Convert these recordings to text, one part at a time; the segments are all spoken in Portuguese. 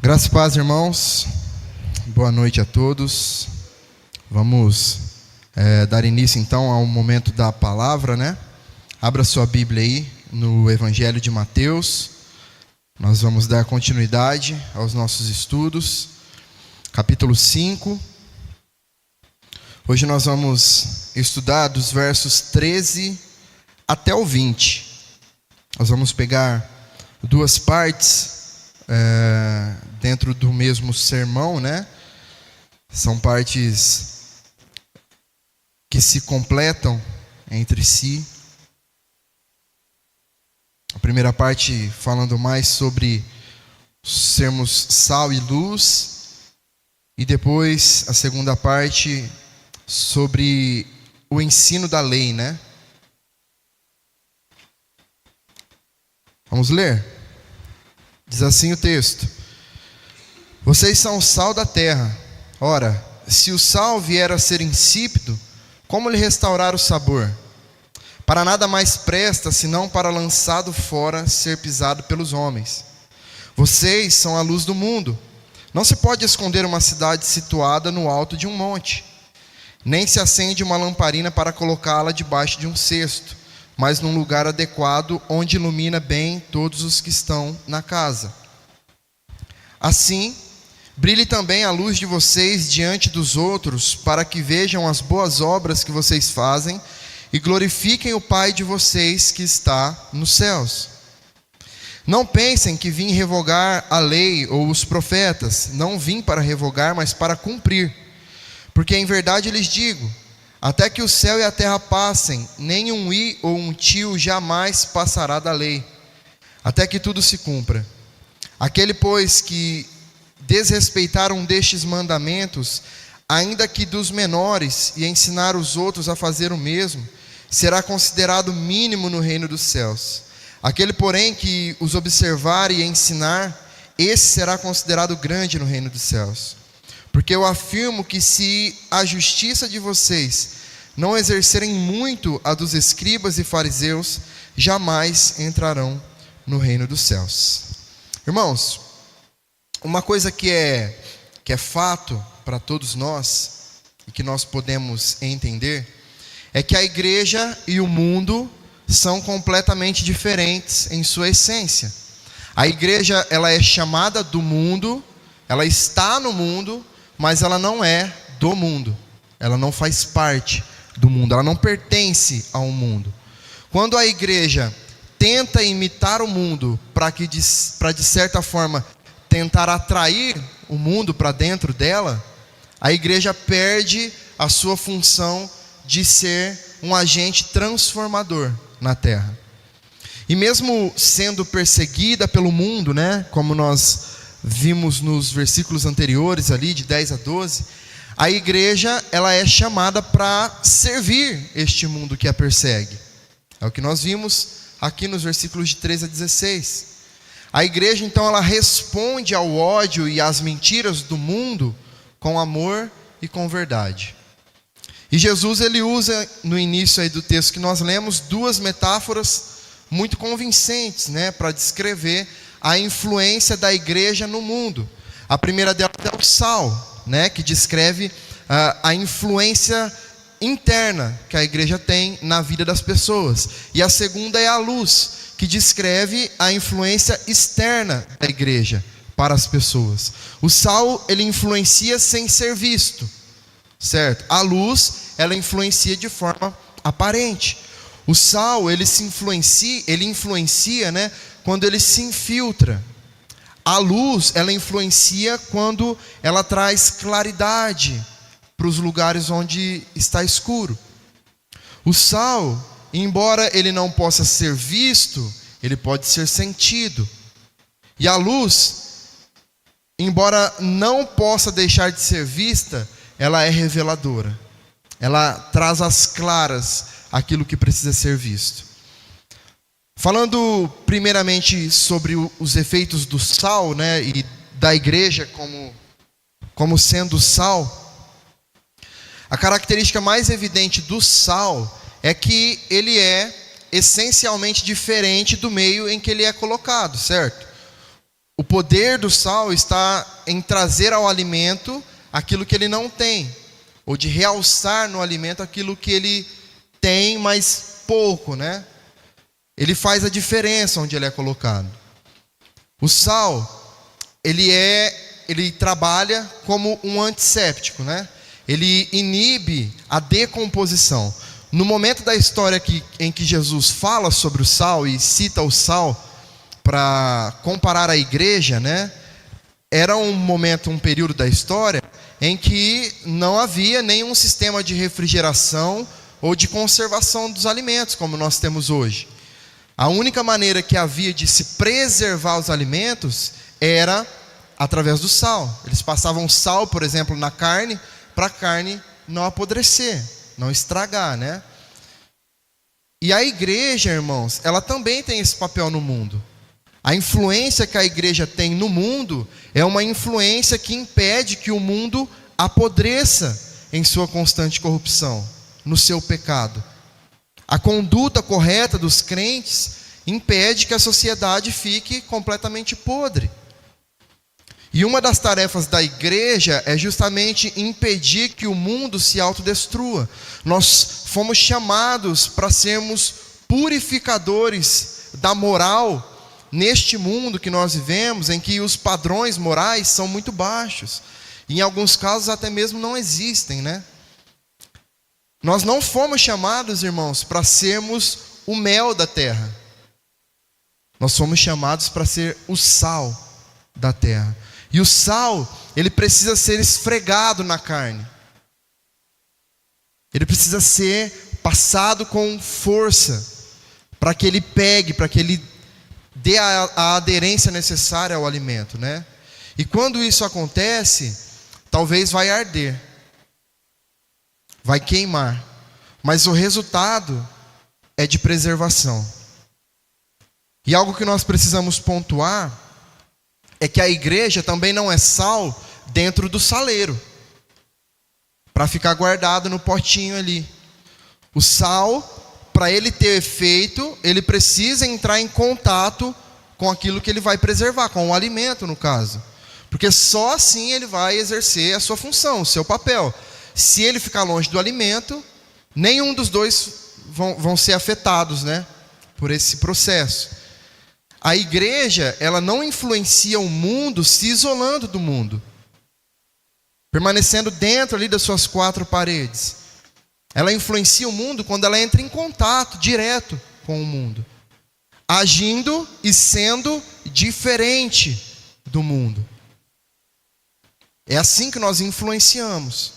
Graça e paz, irmãos. Boa noite a todos. Vamos dar início então ao momento da palavra, né? Abra sua Bíblia aí no Evangelho de Mateus. Nós vamos dar continuidade aos nossos estudos. Capítulo 5. Hoje nós vamos estudar dos versos 13 até o 20. Nós vamos pegar duas partes dentro do mesmo sermão, né? São partes que se completam entre si. A primeira parte falando mais sobre sermos sal e luz, e depois a segunda parte sobre o ensino da lei, né? Vamos ler? Diz assim o texto: Vocês são o sal da terra. Ora, se o sal vier a ser insípido, como lhe restaurar o sabor? Para nada mais presta, senão para lançado fora, ser pisado pelos homens. Vocês são a luz do mundo. Não se pode esconder uma cidade situada no alto de um monte, nem se acende uma lamparina para colocá-la debaixo de um cesto, mas num lugar adequado, onde ilumina bem todos os que estão na casa. Assim, brilhe também a luz de vocês diante dos outros, para que vejam as boas obras que vocês fazem e glorifiquem o Pai de vocês que está nos céus. Não pensem que vim revogar a lei ou os profetas. Não vim para revogar, mas para cumprir. Porque em verdade lhes digo: até que o céu e a terra passem, nem um i ou um tio jamais passará da lei, até que tudo se cumpra. Aquele, pois, que desrespeitar um destes mandamentos, ainda que dos menores, e ensinar os outros a fazer o mesmo, será considerado mínimo no reino dos céus. Aquele, porém, que os observar e ensinar, esse será considerado grande no reino dos céus. Porque eu afirmo que se a justiça de vocês não exercerem muito a dos escribas e fariseus, jamais entrarão no reino dos céus. Irmãos, uma coisa que é fato para todos nós, e que nós podemos entender, é que a igreja e o mundo são completamente diferentes em sua essência. A igreja, ela é chamada do mundo, ela está no mundo, mas ela não é do mundo, ela não faz parte do mundo, ela não pertence ao mundo. Quando a igreja tenta imitar o mundo para de certa forma tentar atrair o mundo para dentro dela, a igreja perde a sua função de ser um agente transformador na terra. E mesmo sendo perseguida pelo mundo, né, como nós vimos nos versículos anteriores ali, de 10 a 12, a igreja, ela é chamada para servir este mundo que a persegue. É o que nós vimos aqui nos versículos de 13 a 16. A igreja, então, ela responde ao ódio e às mentiras do mundo com amor e com verdade. E Jesus, ele usa no início aí do texto que nós lemos, duas metáforas muito convincentes, né, para descrever a influência da igreja no mundo. A primeira delas é o sal, né, que descreve a influência interna que a igreja tem na vida das pessoas. E a segunda é a luz, que descreve a influência externa da igreja para as pessoas. O sal, ele influencia sem ser visto, certo? A luz, ela influencia de forma aparente. O sal, ele influencia, né, quando ele se infiltra. A luz, ela influencia quando ela traz claridade para os lugares onde está escuro. O sal, embora ele não possa ser visto, ele pode ser sentido. E a luz, embora não possa deixar de ser vista, ela é reveladora. Ela traz às claras aquilo que precisa ser visto. Falando primeiramente sobre os efeitos do sal, né, e da igreja como sendo sal, a característica mais evidente do sal é que ele é essencialmente diferente do meio em que ele é colocado, certo? O poder do sal está em trazer ao alimento aquilo que ele não tem, ou de realçar no alimento aquilo que ele tem, mas pouco, né? Ele faz a diferença onde ele é colocado. O sal, ele trabalha como um antisséptico, né? Ele inibe a decomposição. No momento da história em que Jesus fala sobre o sal e cita o sal para comparar a igreja, né? Era um período da história em que não havia nenhum sistema de refrigeração ou de conservação dos alimentos como nós temos hoje. A única maneira que havia de se preservar os alimentos era através do sal. Eles passavam sal, por exemplo, na carne, para a carne não apodrecer, não estragar, né? E a igreja, irmãos, ela também tem esse papel no mundo. A influência que a igreja tem no mundo é uma influência que impede que o mundo apodreça em sua constante corrupção, no seu pecado. A conduta correta dos crentes impede que a sociedade fique completamente podre. E uma das tarefas da igreja é justamente impedir que o mundo se autodestrua. Nós fomos chamados para sermos purificadores da moral neste mundo que nós vivemos, em que os padrões morais são muito baixos. E em alguns casos até mesmo não existem, né? Nós não fomos chamados, irmãos, para sermos o mel da terra. Nós fomos chamados para ser o sal da terra. E o sal, ele precisa ser esfregado na carne. Ele precisa ser passado com força, para que ele pegue, para que ele dê a aderência necessária ao alimento, né? E quando isso acontece, talvez vai arder, vai queimar, mas o resultado é de preservação. E algo que nós precisamos pontuar é que a igreja também não é sal dentro do saleiro, para ficar guardado no potinho ali. O sal, para ele ter efeito, ele precisa entrar em contato com aquilo que ele vai preservar, com o alimento no caso. Porque só assim ele vai exercer a sua função, o seu papel. Se ele ficar longe do alimento, nenhum dos dois vão ser afetados, né, por esse processo. A igreja, ela não influencia o mundo se isolando do mundo, permanecendo dentro ali das suas quatro paredes. Ela influencia o mundo quando ela entra em contato direto com o mundo, agindo e sendo diferente do mundo. É assim que nós influenciamos.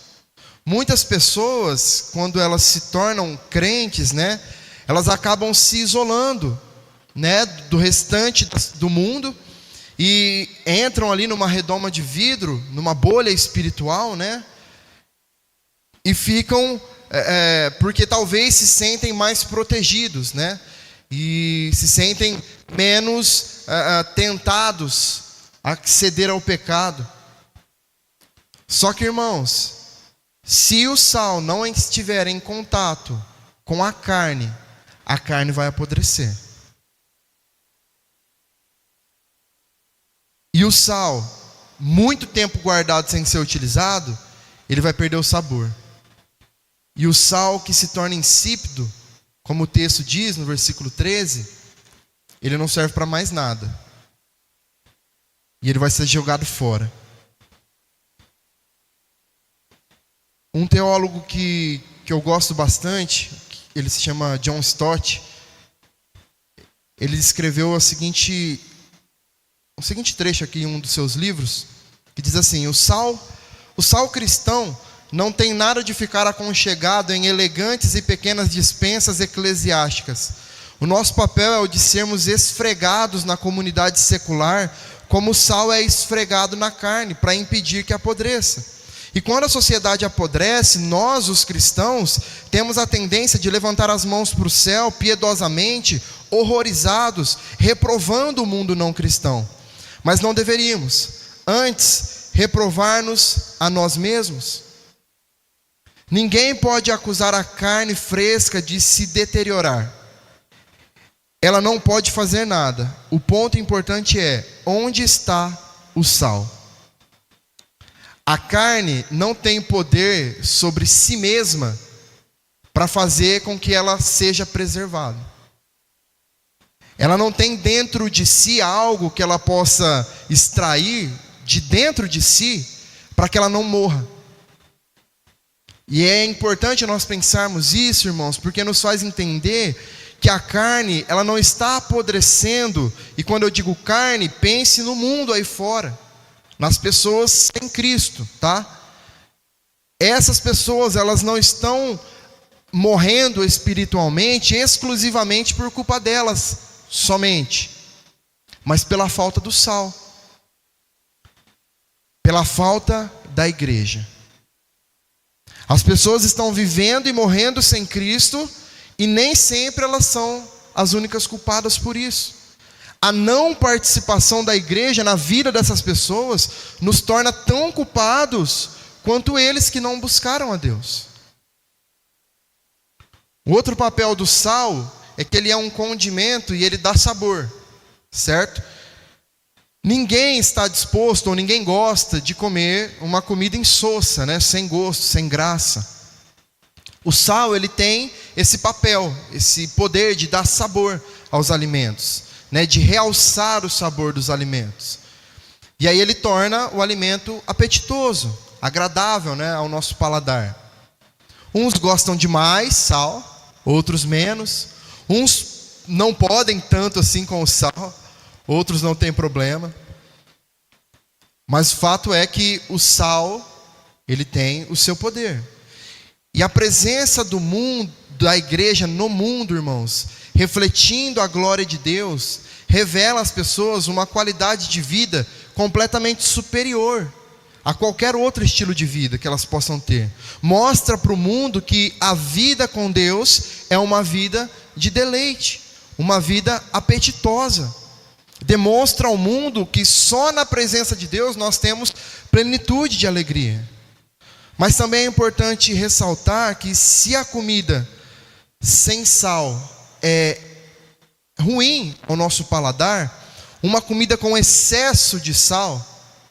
Muitas pessoas, quando elas se tornam crentes, né, elas acabam se isolando, né, do restante do mundo e entram ali numa redoma de vidro, numa bolha espiritual, né, e ficam, porque talvez se sentem mais protegidos, né, e se sentem menos tentados a ceder ao pecado. Só que, irmãos, se o sal não estiver em contato com a carne vai apodrecer. E o sal, muito tempo guardado sem ser utilizado, ele vai perder o sabor. E o sal que se torna insípido, como o texto diz no versículo 13, ele não serve para mais nada. E ele vai ser jogado fora. Um teólogo que eu gosto bastante, ele se chama John Stott, ele escreveu o seguinte trecho aqui em um dos seus livros, que diz assim: o sal cristão não tem nada de ficar aconchegado em elegantes e pequenas dispensas eclesiásticas. O nosso papel é o de sermos esfregados na comunidade secular, como o sal é esfregado na carne, para impedir que apodreça. E quando a sociedade apodrece, nós, os cristãos, temos a tendência de levantar as mãos para o céu piedosamente, horrorizados, reprovando o mundo não cristão. Mas não deveríamos, antes, reprovar-nos a nós mesmos. Ninguém pode acusar a carne fresca de se deteriorar. ela não pode fazer nada. O ponto importante é: onde está o sal? A carne não tem poder sobre si mesma para fazer com que ela seja preservada. Ela não tem dentro de si algo que ela possa extrair de dentro de si para que ela não morra. E é importante nós pensarmos isso, irmãos, porque nos faz entender que a carne, ela não está apodrecendo. E quando eu digo carne, pense no mundo aí fora, nas pessoas sem Cristo, tá? Essas pessoas, elas não estão morrendo espiritualmente exclusivamente por culpa delas somente, mas pela falta do sal, pela falta da igreja. As pessoas estão vivendo e morrendo sem Cristo, e nem sempre elas são as únicas culpadas por isso. A não participação da igreja na vida dessas pessoas nos torna tão culpados quanto eles que não buscaram a Deus. O outro papel do sal é que ele é um condimento e ele dá sabor, certo? Ninguém está disposto ou ninguém gosta de comer uma comida insossa, né? Sem gosto, sem graça. O sal, ele tem esse papel, esse poder de dar sabor aos alimentos, né? De realçar o sabor dos alimentos. E aí ele torna o alimento apetitoso, agradável, né? Ao nosso paladar. Uns gostam de mais sal, outros menos. Uns não podem tanto assim com o sal, outros não tem problema. Mas o fato é que o sal, ele tem o seu poder. E a presença do mundo, da igreja no mundo, irmãos, refletindo a glória de Deus, revela às pessoas uma qualidade de vida completamente superior a qualquer outro estilo de vida que elas possam ter. Mostra para o mundo que a vida com Deus é uma vida de deleite, uma vida apetitosa. Demonstra ao mundo que só na presença de Deus nós temos plenitude de alegria. Mas também é importante ressaltar que se a comida sem sal é ruim ao nosso paladar, uma comida com excesso de sal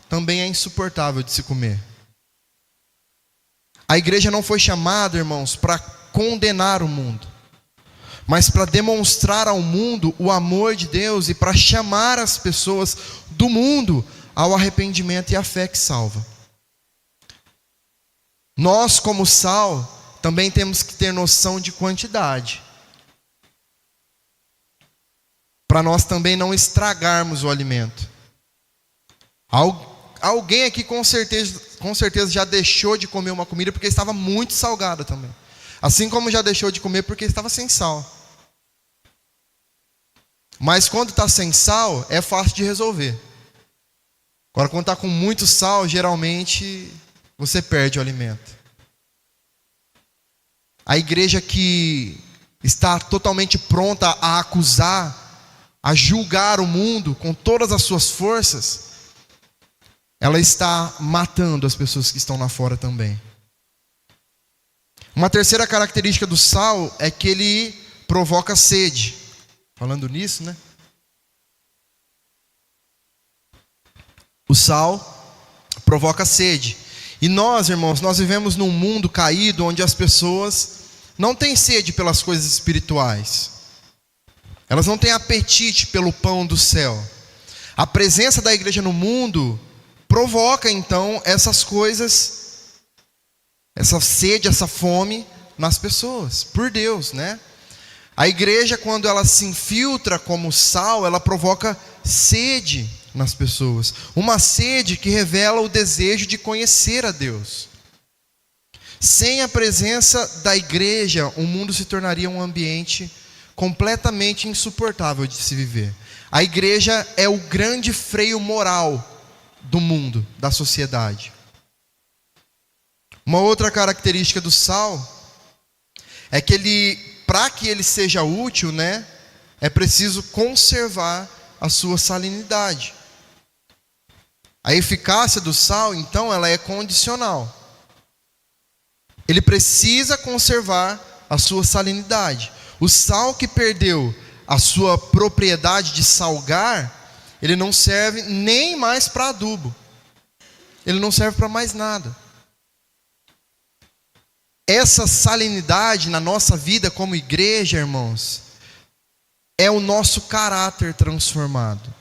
também é insuportável de se comer. A igreja não foi chamada, irmãos, para condenar o mundo, mas para demonstrar ao mundo o amor de Deus e para chamar as pessoas do mundo ao arrependimento e à fé que salva. Nós, como sal, também temos que ter noção de quantidade, para nós também não estragarmos o alimento. Alguém aqui com certeza já deixou de comer uma comida porque estava muito salgada também. Assim como já deixou de comer porque estava sem sal. Mas quando está sem sal, é fácil de resolver. Agora, quando está com muito sal, geralmente você perde o alimento. A igreja que está totalmente pronta a acusar, a julgar o mundo com todas as suas forças, ela está matando as pessoas que estão lá fora também. Uma terceira característica do sal é que ele provoca sede. Falando nisso, né? O sal provoca sede. E nós, irmãos, nós vivemos num mundo caído onde as pessoas não têm sede pelas coisas espirituais. Elas não têm apetite pelo pão do céu. A presença da igreja no mundo provoca então essas coisas, essa sede, essa fome nas pessoas, por Deus, né? A igreja, quando ela se infiltra como sal, ela provoca sede nas pessoas. Uma sede que revela o desejo de conhecer a Deus. Sem a presença da igreja, o mundo se tornaria um ambiente completamente insuportável de se viver. A igreja é o grande freio moral do mundo, da sociedade. Uma outra característica do sal é que para que ele seja útil, né, é preciso conservar a sua salinidade. A eficácia do sal, então, ela é condicional. Ele precisa conservar a sua salinidade. O sal que perdeu a sua propriedade de salgar, ele não serve nem mais para adubo. Ele não serve para mais nada. Essa salinidade na nossa vida como igreja, irmãos, é o nosso caráter transformado.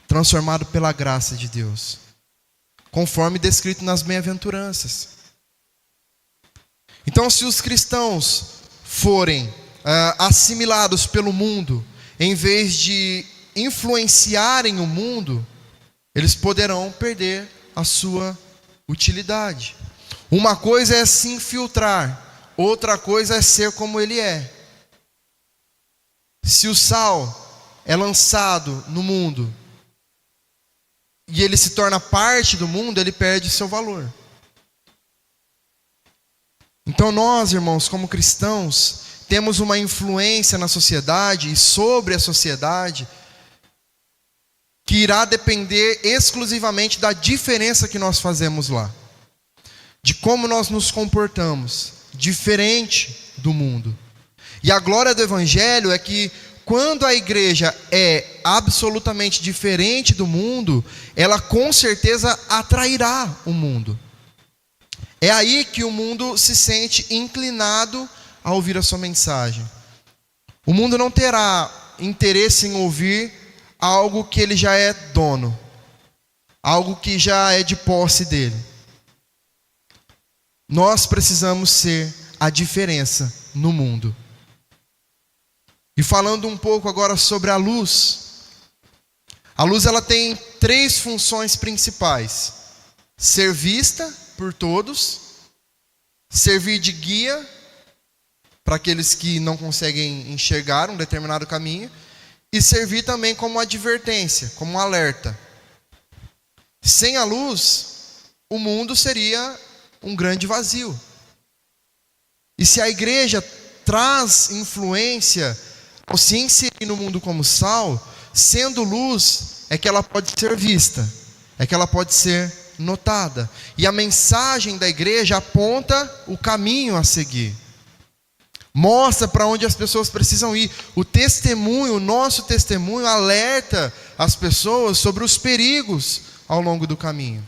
Transformado pela graça de Deus. Conforme descrito nas bem-aventuranças. Então, se os cristãos forem assimilados pelo mundo, em vez de influenciarem o mundo, eles poderão perder a sua utilidade. Uma coisa é se infiltrar, outra coisa é ser como ele é. Se o sal é lançado no mundo e ele se torna parte do mundo, ele perde seu valor. Então nós, irmãos, como cristãos, temos uma influência na sociedade e sobre a sociedade que irá depender exclusivamente da diferença que nós fazemos lá. De como nós nos comportamos, diferente do mundo. E a glória do Evangelho é que quando a igreja é absolutamente diferente do mundo, ela com certeza atrairá o mundo. É aí que o mundo se sente inclinado a ouvir a sua mensagem. O mundo não terá interesse em ouvir algo que ele já é dono, algo que já é de posse dele. Nós precisamos ser a diferença no mundo. E falando um pouco agora sobre a luz ela tem 3 funções principais: ser vista por todos, servir de guia para aqueles que não conseguem enxergar um determinado caminho, e servir também como advertência, como um alerta. Sem a luz, o mundo seria um grande vazio. E se a igreja traz influência ao se inserir no mundo como sal, sendo luz, é que ela pode ser vista, é que ela pode ser notada. E a mensagem da igreja aponta o caminho a seguir. Mostra para onde as pessoas precisam ir. O testemunho, o nosso testemunho, alerta as pessoas sobre os perigos ao longo do caminho.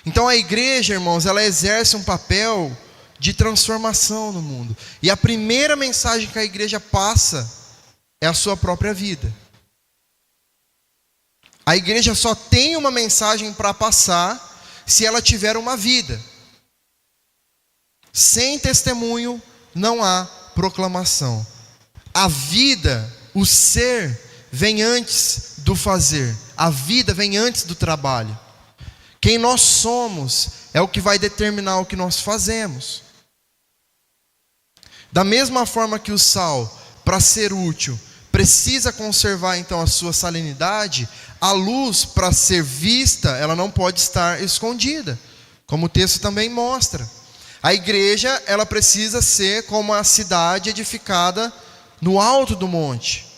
Então a igreja, irmãos, ela exerce um papel de transformação no mundo. E a primeira mensagem que a igreja passa é a sua própria vida. A igreja só tem uma mensagem para passar se ela tiver uma vida. Sem testemunho não há proclamação. A vida, o ser, vem antes do fazer. A vida vem antes do trabalho. Quem nós somos é o que vai determinar o que nós fazemos. Da mesma forma que o sal, para ser útil, precisa conservar então a sua salinidade, a luz, para ser vista, ela não pode estar escondida, como o texto também mostra. A igreja, ela precisa ser como a cidade edificada no alto do monte.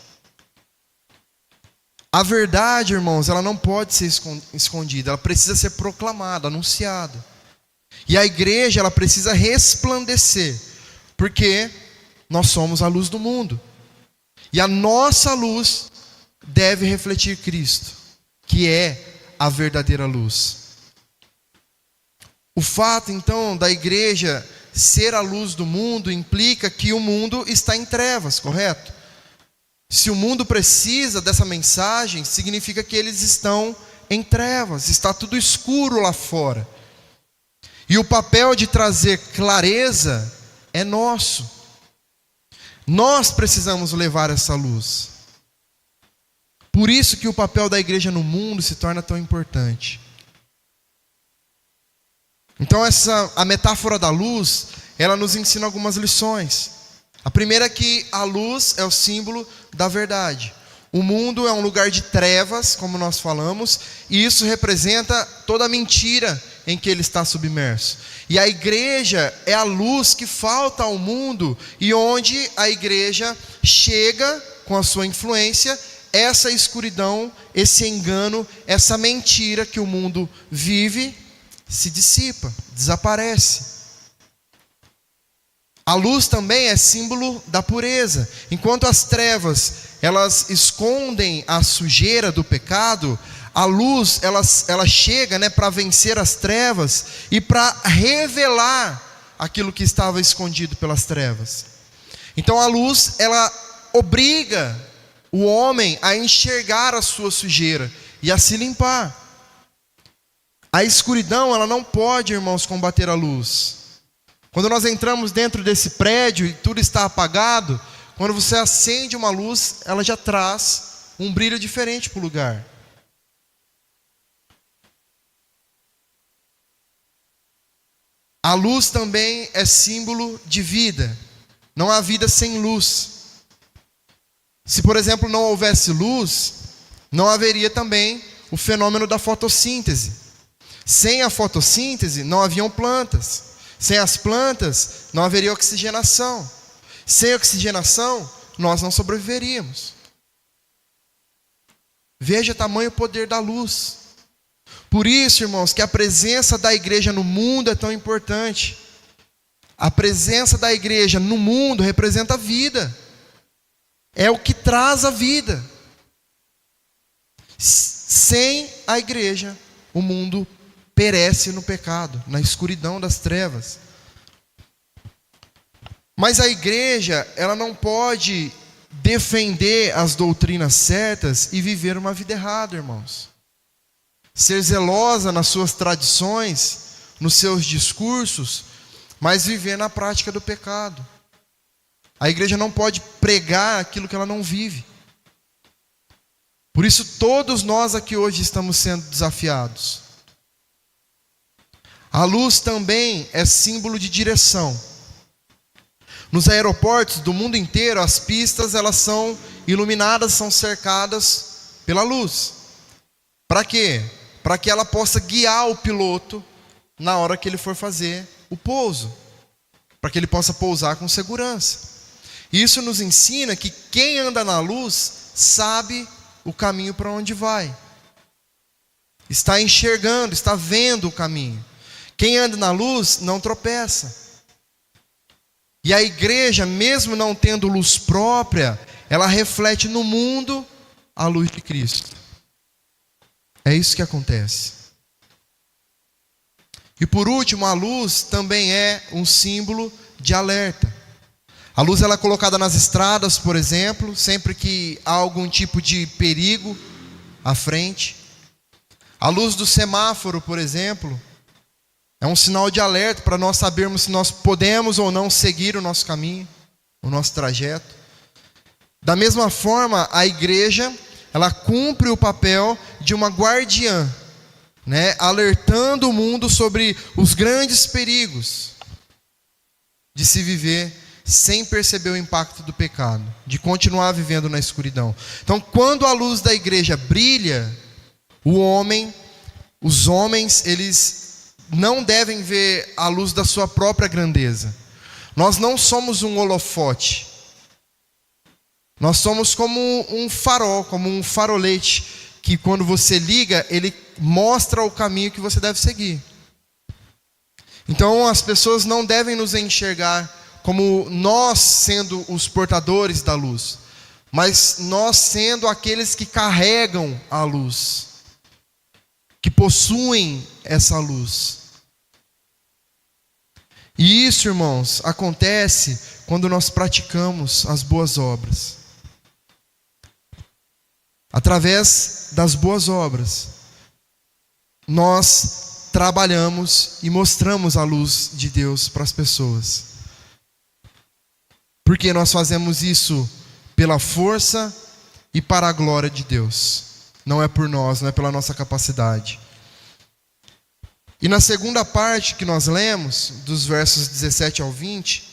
A verdade, irmãos, ela não pode ser escondida, ela precisa ser proclamada, anunciada. E a igreja, ela precisa resplandecer, porque nós somos a luz do mundo. E a nossa luz deve refletir Cristo, que é a verdadeira luz. O fato, então, da igreja ser a luz do mundo implica que o mundo está em trevas, correto? Se o mundo precisa dessa mensagem, significa que eles estão em trevas, está tudo escuro lá fora. E o papel de trazer clareza é nosso. Nós precisamos levar essa luz. Por isso que o papel da igreja no mundo se torna tão importante. Então a metáfora da luz, ela nos ensina algumas lições. A primeira é que a luz é o símbolo da verdade. O mundo é um lugar de trevas, como nós falamos, e isso representa toda a mentira em que ele está submerso. E a igreja é a luz que falta ao mundo, e onde a igreja chega com a sua influência, essa escuridão, esse engano, essa mentira que o mundo vive, se dissipa, desaparece. A luz também é símbolo da pureza. Enquanto as trevas, elas escondem a sujeira do pecado, a luz, ela chega, né, para vencer as trevas e para revelar aquilo que estava escondido pelas trevas. Então a luz, ela obriga o homem a enxergar a sua sujeira e a se limpar. A escuridão, ela não pode, irmãos, combater a luz. Quando nós entramos dentro desse prédio e tudo está apagado, quando você acende uma luz, ela já traz um brilho diferente para o lugar. A luz também é símbolo de vida. Não há vida sem luz. Se, por exemplo, não houvesse luz, não haveria também o fenômeno da fotossíntese. Sem a fotossíntese, não haviam plantas. Sem as plantas, não haveria oxigenação. Sem oxigenação, nós não sobreviveríamos. Veja tamanho poder da luz. Por isso, irmãos, que a presença da igreja no mundo é tão importante. A presença da igreja no mundo representa a vida. É o que traz a vida. Sem a igreja, o mundo perece no pecado, na escuridão das trevas. Mas a igreja, ela não pode defender as doutrinas certas e viver uma vida errada, irmãos. Ser zelosa nas suas tradições, nos seus discursos, mas viver na prática do pecado. A igreja não pode pregar aquilo que ela não vive. Por isso todos nós aqui hoje estamos sendo desafiados. A luz também é símbolo de direção. Nos aeroportos do mundo inteiro, as pistas, elas são iluminadas, são cercadas pela luz. Para quê? Para que ela possa guiar o piloto na hora que ele for fazer o pouso, para que ele possa pousar com segurança. Isso nos ensina que quem anda na luz sabe o caminho para onde vai. Está enxergando, está vendo o caminho. Quem anda na luz não tropeça. E a igreja, mesmo não tendo luz própria, ela reflete no mundo a luz de Cristo. É isso que acontece. E por último, a luz também é um símbolo de alerta. A luz, ela é colocada nas estradas, por exemplo, sempre que há algum tipo de perigo à frente. A luz do semáforo, por exemplo, é um sinal de alerta para nós sabermos se nós podemos ou não seguir o nosso caminho, o nosso trajeto. Da mesma forma, a igreja, ela cumpre o papel de uma guardiã, né, alertando o mundo sobre os grandes perigos de se viver sem perceber o impacto do pecado, de continuar vivendo na escuridão. Então, quando a luz da igreja brilha, os homens, eles não devem ver a luz da sua própria grandeza. Nós não somos um holofote. Nós somos como um farol, como um farolete, que quando você liga, ele mostra o caminho que você deve seguir. Então as pessoas não devem nos enxergar como nós sendo os portadores da luz, mas nós sendo aqueles que carregam a luz, que possuem essa luz. E isso, irmãos, acontece quando nós praticamos as boas obras. Através das boas obras, nós trabalhamos e mostramos a luz de Deus para as pessoas. Porque nós fazemos isso pela força e para a glória de Deus. Não é por nós, não é pela nossa capacidade. E na segunda parte que nós lemos, dos versos 17 ao 20,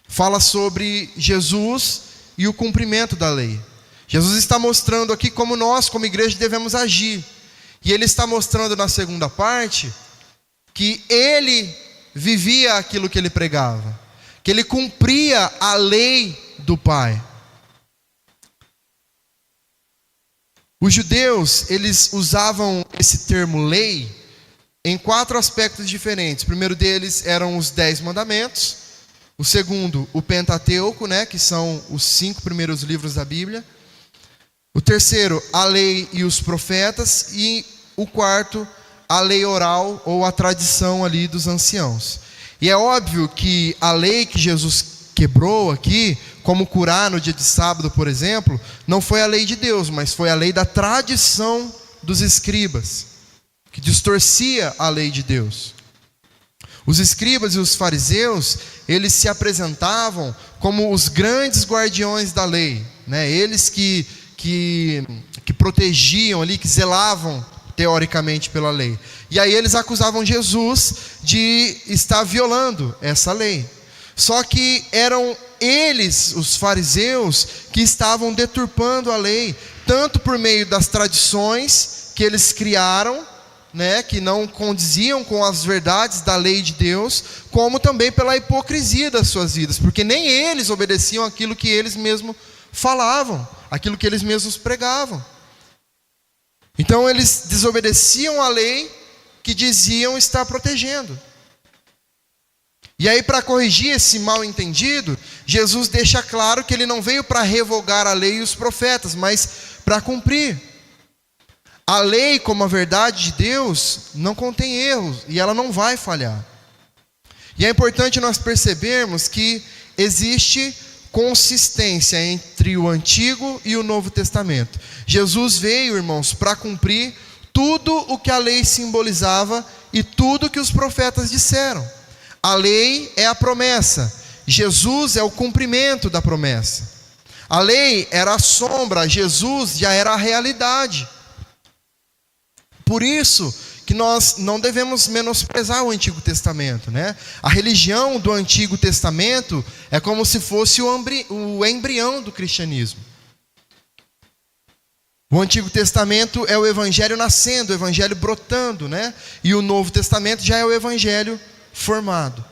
fala sobre Jesus e o cumprimento da lei. Jesus está mostrando aqui como nós, como igreja, devemos agir. E ele está mostrando na segunda parte que ele vivia aquilo que ele pregava, que ele cumpria a lei do Pai. Os judeus, eles usavam esse termo lei em 4 aspectos diferentes. O primeiro deles eram os 10 mandamentos. O segundo, o Pentateuco, né, que são os 5 primeiros livros da Bíblia. O terceiro, a lei e os profetas. E o quarto, a lei oral ou a tradição ali dos anciãos. E é óbvio que a lei que Jesus quebrou aqui, como curar no dia de sábado, por exemplo, não foi a lei de Deus, mas foi a lei da tradição dos escribas, que distorcia a lei de Deus. Os escribas e os fariseus, eles se apresentavam como os grandes guardiões da lei, né? Eles que protegiam ali, que zelavam teoricamente pela lei. E aí eles acusavam Jesus de estar violando essa lei. Só que eram eles, os fariseus, que estavam deturpando a lei, tanto por meio das tradições que eles criaram, né, que não condiziam com as verdades da lei de Deus, como também pela hipocrisia das suas vidas, porque nem eles obedeciam aquilo que eles mesmos falavam, aquilo que eles mesmos pregavam. Então eles desobedeciam a lei que diziam estar protegendo. E aí, para corrigir esse mal entendido, Jesus deixa claro que ele não veio para revogar a lei e os profetas, mas para cumprir. A lei, como a verdade de Deus, não contém erros e ela não vai falhar. E é importante nós percebermos que existe consistência entre o Antigo e o Novo Testamento. Jesus veio, irmãos, para cumprir tudo o que a lei simbolizava e tudo o que os profetas disseram. A lei é a promessa, Jesus é o cumprimento da promessa. A lei era a sombra, Jesus já era a realidade. Por isso que nós não devemos menosprezar o Antigo Testamento, né? A religião do Antigo Testamento é como se fosse o embrião do cristianismo. O Antigo Testamento é o Evangelho nascendo, o Evangelho brotando, né? E o Novo Testamento já é o Evangelho formado.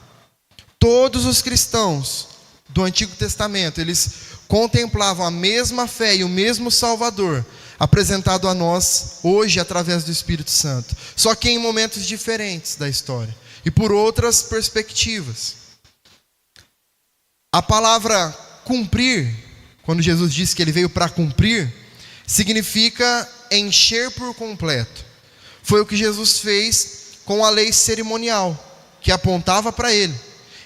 Todos os cristãos do Antigo Testamento, eles contemplavam a mesma fé e o mesmo Salvador apresentado a nós hoje através do Espírito Santo, só que em momentos diferentes da história e por outras perspectivas. A palavra cumprir, quando Jesus disse que ele veio para cumprir, significa encher por completo. Foi o que Jesus fez com a lei cerimonial, que apontava para ele.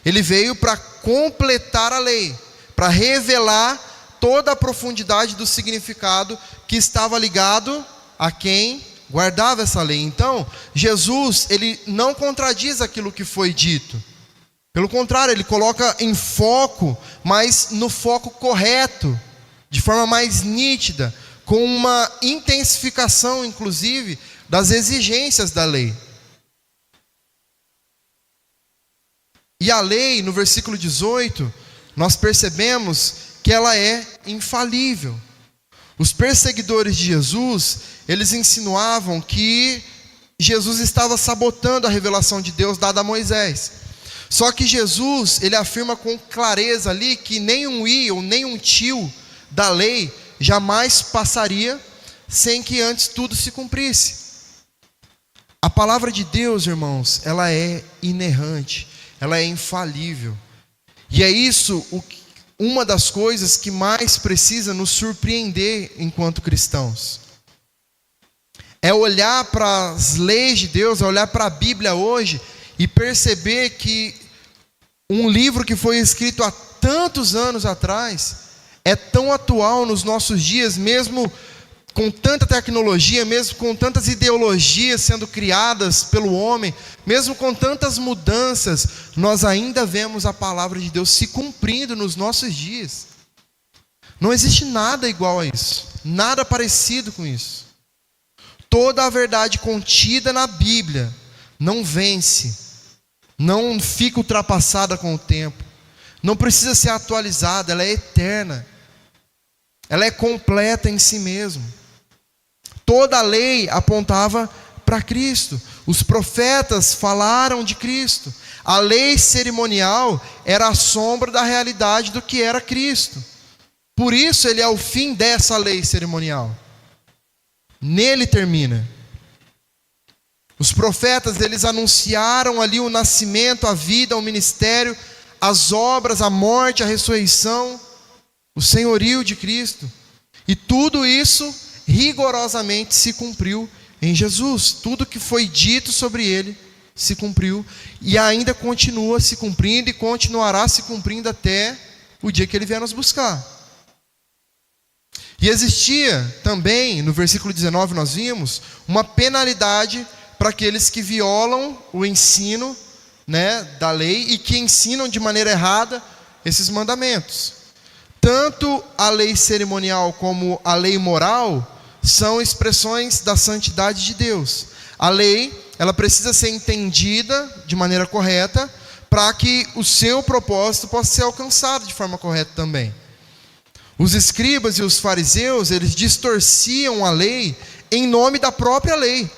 Ele veio para completar a lei, para revelar toda a profundidade do significado que estava ligado a quem guardava essa lei. Então, Jesus, ele não contradiz aquilo que foi dito. Pelo contrário, ele coloca em foco, mas no foco correto, de forma mais nítida, com uma intensificação, inclusive, das exigências da lei. E a lei, no versículo 18, nós percebemos que ela é infalível. Os perseguidores de Jesus, eles insinuavam que Jesus estava sabotando a revelação de Deus dada a Moisés. Só que Jesus, ele afirma com clareza ali que nem um i ou nem um tio da lei jamais passaria sem que antes tudo se cumprisse. A palavra de Deus, irmãos, ela é inerrante, ela é infalível. E é isso uma das coisas que mais precisa nos surpreender enquanto cristãos. É olhar para as leis de Deus, é olhar para a Bíblia hoje e perceber que um livro que foi escrito há tantos anos atrás é tão atual nos nossos dias, mesmo com tanta tecnologia, mesmo com tantas ideologias sendo criadas pelo homem, mesmo com tantas mudanças, nós ainda vemos a palavra de Deus se cumprindo nos nossos dias. Não existe nada igual a isso, nada parecido com isso. Toda a verdade contida na Bíblia não vence, não fica ultrapassada com o tempo, não precisa ser atualizada, ela é eterna, ela é completa em si mesma. Toda a lei apontava para Cristo, os profetas falaram de Cristo, a lei cerimonial era a sombra da realidade do que era Cristo. Por isso ele é o fim dessa lei cerimonial. Nele termina. Os profetas, eles anunciaram ali o nascimento, a vida, o ministério, as obras, a morte, a ressurreição, o senhorio de Cristo. E tudo isso rigorosamente se cumpriu em Jesus. Tudo que foi dito sobre ele se cumpriu e ainda continua se cumprindo e continuará se cumprindo até o dia que ele vier nos buscar. E existia também, no versículo 19 nós vimos, uma penalidade para aqueles que violam o ensino, da lei e que ensinam de maneira errada esses mandamentos. Tanto a lei cerimonial como a lei moral são expressões da santidade de Deus. A lei, ela precisa ser entendida de maneira correta para que o seu propósito possa ser alcançado de forma correta também. Os escribas e os fariseus, eles distorciam a lei em nome da própria lei.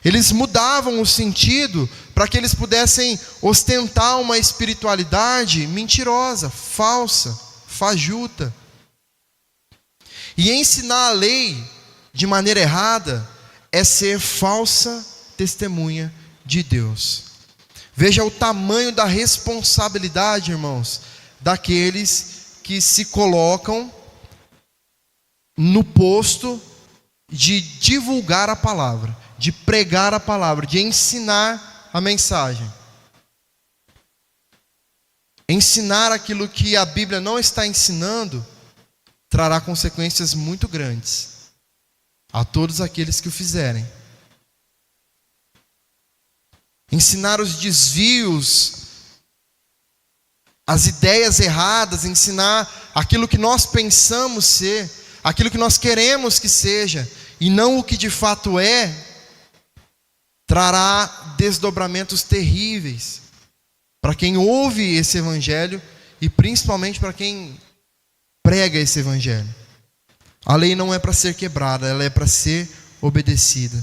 Eles mudavam o sentido para que eles pudessem ostentar uma espiritualidade mentirosa, falsa, fajuta. E ensinar a lei de maneira errada é ser falsa testemunha de Deus. Veja o tamanho da responsabilidade, irmãos, daqueles que se colocam no posto de divulgar a palavra, de pregar a palavra, de ensinar a mensagem. Ensinar aquilo que a Bíblia não está ensinando trará consequências muito grandes a todos aqueles que o fizerem. Ensinar os desvios, as ideias erradas, ensinar aquilo que nós pensamos ser, aquilo que nós queremos que seja, e não o que de fato é, trará desdobramentos terríveis para quem ouve esse evangelho e principalmente para quem prega esse evangelho. A lei não é para ser quebrada, ela é para ser obedecida.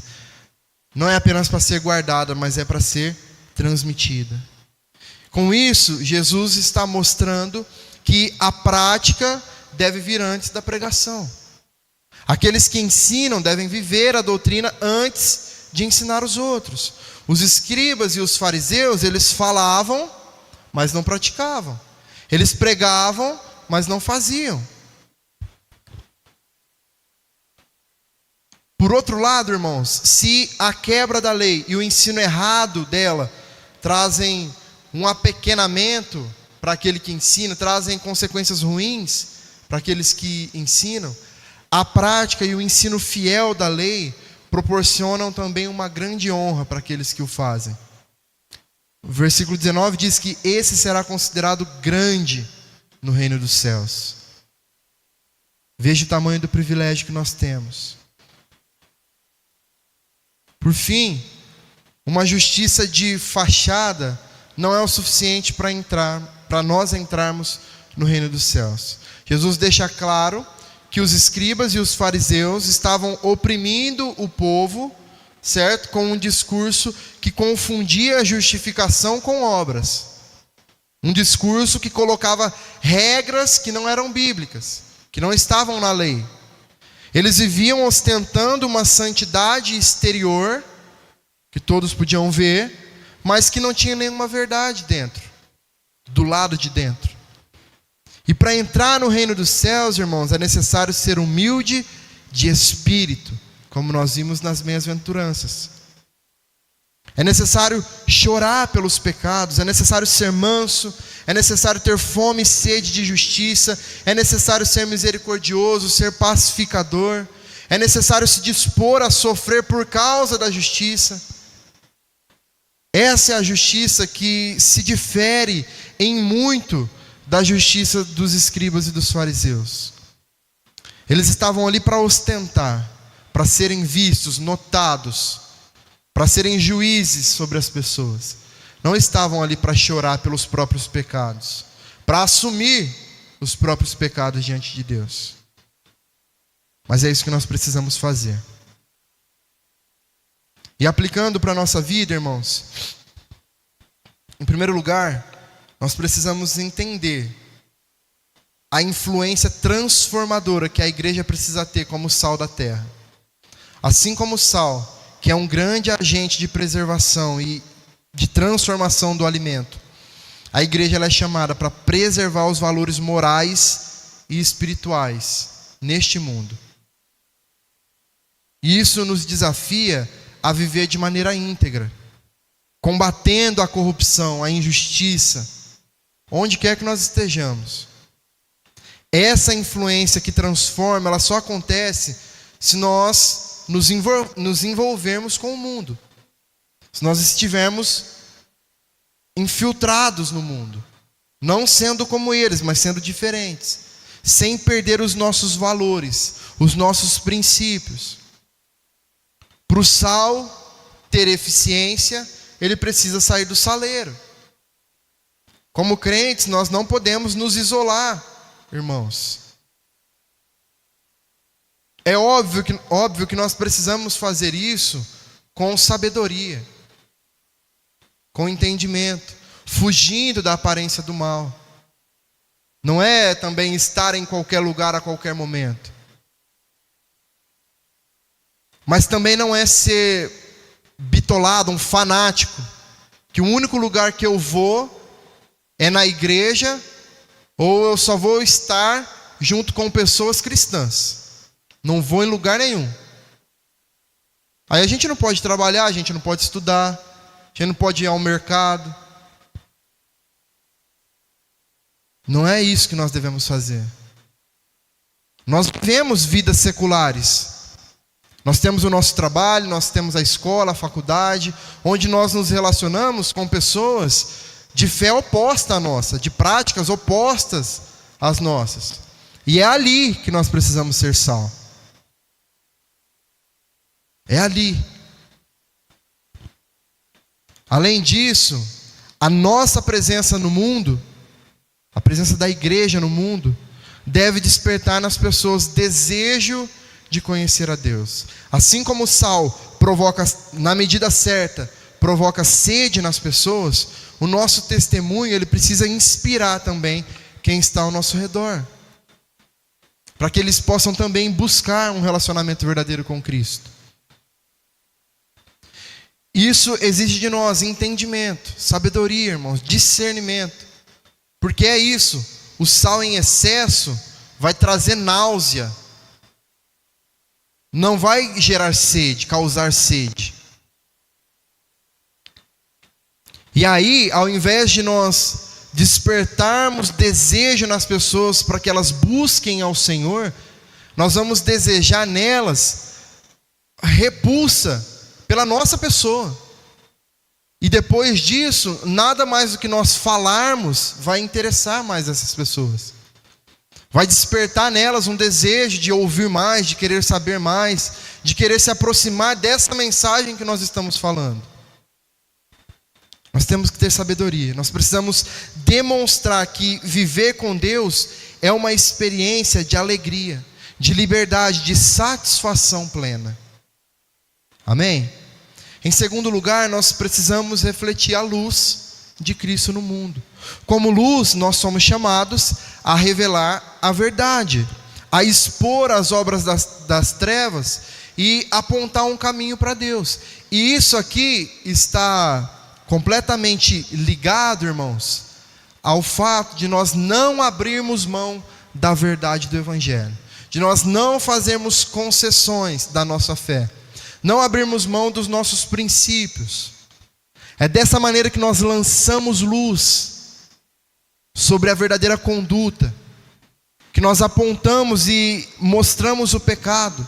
Não é apenas para ser guardada, mas é para ser transmitida. Com isso, Jesus está mostrando que a prática deve vir antes da pregação. Aqueles que ensinam devem viver a doutrina antes de ensinar os outros. Os escribas e os fariseus, eles falavam, mas não praticavam. Eles pregavam, mas não faziam. Por outro lado, irmãos, se a quebra da lei e o ensino errado dela trazem um apequenamento para aquele que ensina, trazem consequências ruins para aqueles que ensinam, a prática e o ensino fiel da lei proporcionam também uma grande honra para aqueles que o fazem. O versículo 19 diz que esse será considerado grande no reino dos céus. Veja o tamanho do privilégio que nós temos. Por fim, uma justiça de fachada não é o suficiente para nós entrarmos no reino dos céus. Jesus deixa claro que os escribas e os fariseus estavam oprimindo o povo, certo? Com um discurso que confundia a justificação com obras. Um discurso que colocava regras que não eram bíblicas, que não estavam na lei. Eles viviam ostentando uma santidade exterior, que todos podiam ver, mas que não tinha nenhuma verdade dentro, do lado de dentro. E para entrar no reino dos céus, irmãos, é necessário ser humilde de espírito, como nós vimos nas bem-aventuranças. É necessário chorar pelos pecados, é necessário ser manso, é necessário ter fome e sede de justiça, é necessário ser misericordioso, ser pacificador, é necessário se dispor a sofrer por causa da justiça. Essa é a justiça que se difere em muito da justiça dos escribas e dos fariseus. Eles estavam ali para ostentar, para serem vistos, notados, para serem juízes sobre as pessoas. Não estavam ali para chorar pelos próprios pecados, para assumir os próprios pecados diante de Deus. Mas é isso que nós precisamos fazer. E aplicando para a nossa vida, irmãos, em primeiro lugar, nós precisamos entender a influência transformadora que a igreja precisa ter como sal da terra. Assim como o sal, que é um grande agente de preservação e de transformação do alimento, A igreja ela é chamada para preservar os valores morais e espirituais neste mundo. E isso nos desafia a viver de maneira íntegra, combatendo a corrupção, a injustiça, onde quer que nós estejamos. Essa influência que transforma, ela só acontece se nós nos envolvermos com o mundo. Se nós estivermos infiltrados no mundo, não sendo como eles, mas sendo diferentes, sem perder os nossos valores, os nossos princípios. Para o sal ter eficiência, ele precisa sair do saleiro. Como crentes, nós não podemos nos isolar, irmãos. É óbvio que nós precisamos fazer isso com sabedoria, com entendimento, fugindo da aparência do mal. Não é também estar em qualquer lugar a qualquer momento. Mas também não é ser bitolado, um fanático, que o único lugar que eu vou é na igreja, ou eu só vou estar junto com pessoas cristãs. Não vou em lugar nenhum. Aí a gente não pode trabalhar, a gente não pode estudar, a gente não pode ir ao mercado. Não é isso que nós devemos fazer. Nós vivemos vidas seculares. Nós temos o nosso trabalho, nós temos a escola, a faculdade, onde nós nos relacionamos com pessoas de fé oposta à nossa, de práticas opostas às nossas. E é ali que nós precisamos ser sal. É ali. Além disso, a nossa presença no mundo, a presença da igreja no mundo, deve despertar nas pessoas desejo de conhecer a Deus. Assim como o sal provoca, na medida certa, provoca sede nas pessoas, o nosso testemunho ele precisa inspirar também quem está ao nosso redor, para que eles possam também buscar um relacionamento verdadeiro com Cristo. Isso exige de nós entendimento, sabedoria, irmãos, discernimento, porque é isso, o sal em excesso vai trazer náusea, não vai gerar sede, causar sede. E aí, ao invés de nós despertarmos desejo nas pessoas para que elas busquem ao Senhor, nós vamos desejar nelas repulsa pela nossa pessoa. E depois disso, nada mais do que nós falarmos vai interessar mais essas pessoas. Vai despertar nelas um desejo de ouvir mais, de querer saber mais, de querer se aproximar dessa mensagem que nós estamos falando. Nós temos que ter sabedoria. Nós precisamos demonstrar que viver com Deus é uma experiência de alegria, de liberdade, de satisfação plena. Amém? Em segundo lugar, nós precisamos refletir a luz de Cristo no mundo. Como luz, nós somos chamados a revelar a verdade, a expor as obras das trevas e apontar um caminho para Deus. E isso aqui está completamente ligado, irmãos, ao fato de nós não abrirmos mão da verdade do Evangelho, de nós não fazermos concessões da nossa fé, não abrirmos mão dos nossos princípios. É dessa maneira que nós lançamos luz sobre a verdadeira conduta, que nós apontamos e mostramos o pecado.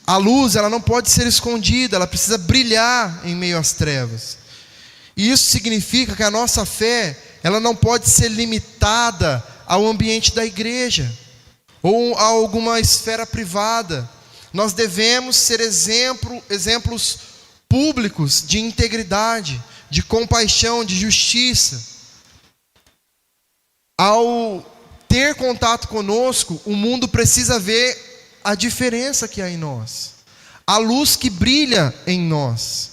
A luz, ela não pode ser escondida, ela precisa brilhar em meio às trevas. E isso significa que a nossa fé, ela não pode ser limitada ao ambiente da igreja ou a alguma esfera privada. Nós devemos ser exemplos públicos de integridade, de compaixão, de justiça. Ao ter contato conosco, o mundo precisa ver a diferença que há em nós, a luz que brilha em nós.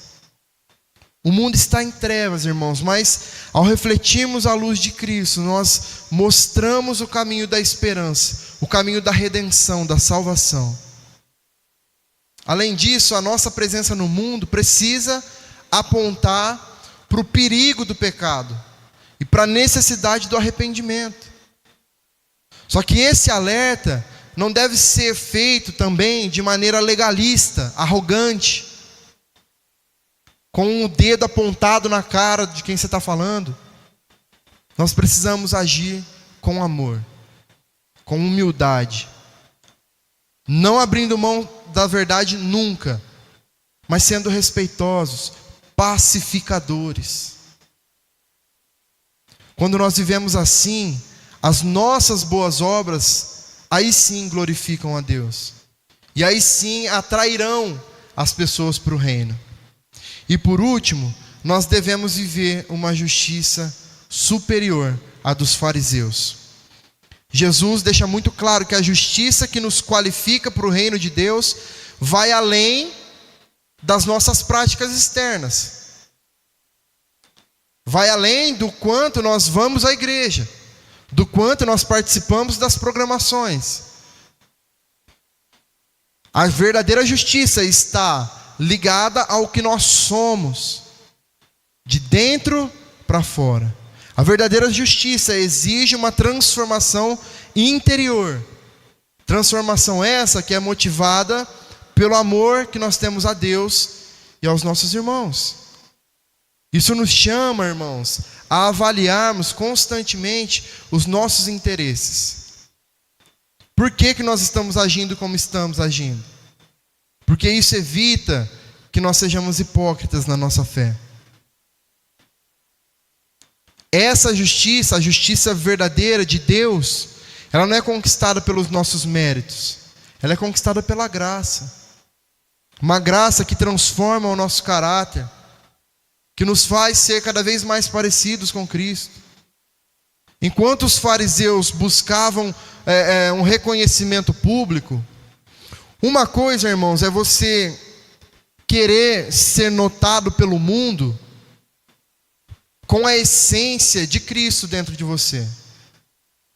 O mundo está em trevas, irmãos, mas ao refletirmos a luz de Cristo, nós mostramos o caminho da esperança, o caminho da redenção, da salvação. Além disso, a nossa presença no mundo precisa apontar para o perigo do pecado e para a necessidade do arrependimento. Só que esse alerta não deve ser feito também de maneira legalista, arrogante, com o dedo apontado na cara de quem você está falando. Nós precisamos agir com amor, com humildade, não abrindo mão da verdade nunca, mas sendo respeitosos, pacificadores. Quando nós vivemos assim, as nossas boas obras, aí sim glorificam a Deus. E aí sim atrairão as pessoas para o reino. E por último, nós devemos viver uma justiça superior à dos fariseus. Jesus deixa muito claro que a justiça que nos qualifica para o reino de Deus vai além das nossas práticas externas. Vai além do quanto nós vamos à igreja, do quanto nós participamos das programações. A verdadeira justiça está ligada ao que nós somos, de dentro para fora. A verdadeira justiça exige uma transformação interior. Transformação essa que é motivada pelo amor que nós temos a Deus e aos nossos irmãos. Isso nos chama, irmãos, a avaliarmos constantemente os nossos interesses. Por que nós estamos agindo como estamos agindo? Porque isso evita que nós sejamos hipócritas na nossa fé. Essa justiça, a justiça verdadeira de Deus, ela não é conquistada pelos nossos méritos, ela é conquistada pela graça. Uma graça que transforma o nosso caráter, que nos faz ser cada vez mais parecidos com Cristo. Enquanto os fariseus buscavam um reconhecimento público, uma coisa, irmãos, é você querer ser notado pelo mundo com a essência de Cristo dentro de você.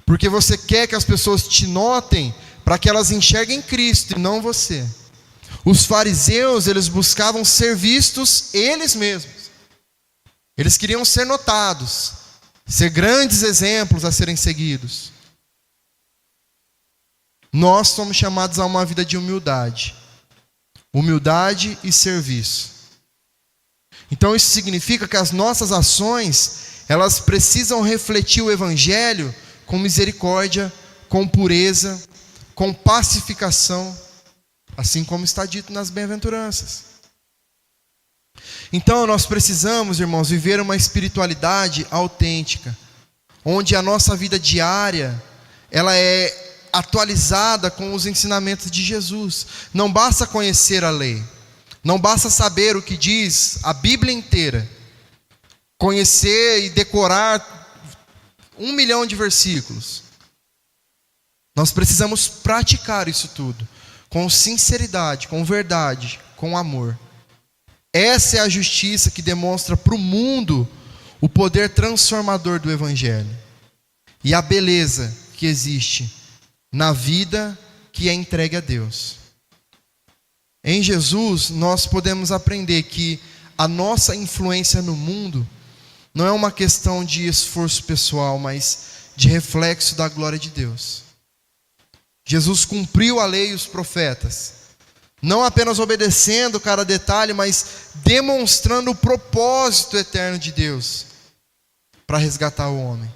Porque você quer que as pessoas te notem para que elas enxerguem Cristo e não você. Os fariseus, eles buscavam ser vistos eles mesmos. Eles queriam ser notados, ser grandes exemplos a serem seguidos. Nós somos chamados a uma vida de humildade. Humildade e serviço. Então isso significa que as nossas ações, elas precisam refletir o Evangelho com misericórdia, com pureza, com pacificação, assim como está dito nas bem-aventuranças. Então nós precisamos, irmãos, viver uma espiritualidade autêntica, onde a nossa vida diária, ela é atualizada com os ensinamentos de Jesus. Não basta conhecer a lei, não basta saber o que diz a Bíblia inteira, conhecer e decorar 1 milhão de versículos. Nós precisamos praticar isso tudo, com sinceridade, com verdade, com amor. Essa é a justiça que demonstra para o mundo o poder transformador do Evangelho e a beleza que existe na vida que é entregue a Deus. Em Jesus, nós podemos aprender que a nossa influência no mundo não é uma questão de esforço pessoal, mas de reflexo da glória de Deus. Jesus cumpriu a lei e os profetas, não apenas obedecendo cada detalhe, mas demonstrando o propósito eterno de Deus para resgatar o homem.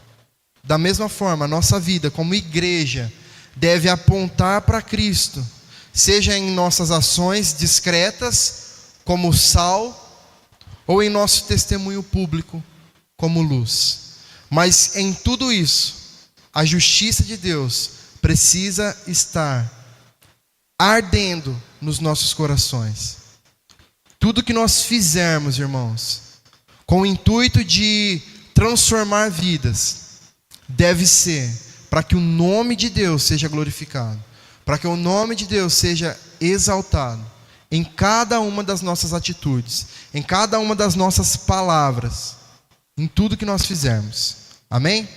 Da mesma forma, a nossa vida como igreja deve apontar para Cristo, seja em nossas ações discretas, como sal, ou em nosso testemunho público, como luz. Mas em tudo isso, a justiça de Deus precisa estar ardendo nos nossos corações. Tudo que nós fizermos, irmãos, com o intuito de transformar vidas, deve ser para que o nome de Deus seja glorificado, para que o nome de Deus seja exaltado em cada uma das nossas atitudes, em cada uma das nossas palavras, em tudo que nós fizermos. Amém?